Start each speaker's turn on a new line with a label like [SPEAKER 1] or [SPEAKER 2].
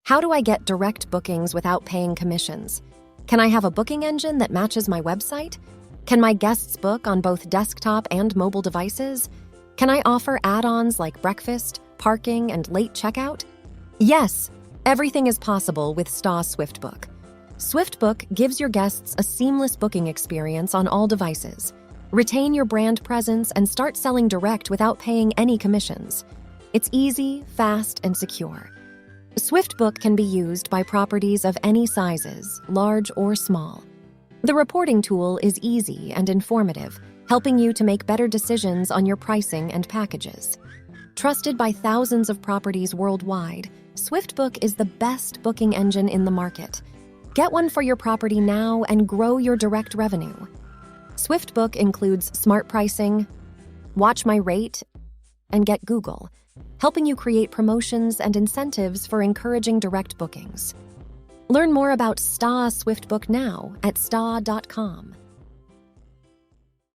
[SPEAKER 1] How do I get direct bookings without paying commissions? Can I have a booking engine that matches my website? Can my guests book on both desktop and mobile devices? Can I offer add-ons like breakfast, parking, and late checkout? Yes, everything is possible with STAAH SwiftBook. SwiftBook gives your guests a seamless booking experience on all devices. Retain your brand presence and start selling direct without paying any commissions. It's easy, fast, and secure. SwiftBook can be used by properties of any sizes, large or small. The reporting tool is easy and informative, helping you to make better decisions on your pricing and packages. Trusted by thousands of properties worldwide, SwiftBook is the best booking engine in the market. Get one for your property now and grow your direct revenue. SwiftBook includes smart pricing, WatchMyRate and Get Google, helping you create promotions and incentives for encouraging direct bookings. Learn more about STAAH SwiftBook now at staah.com.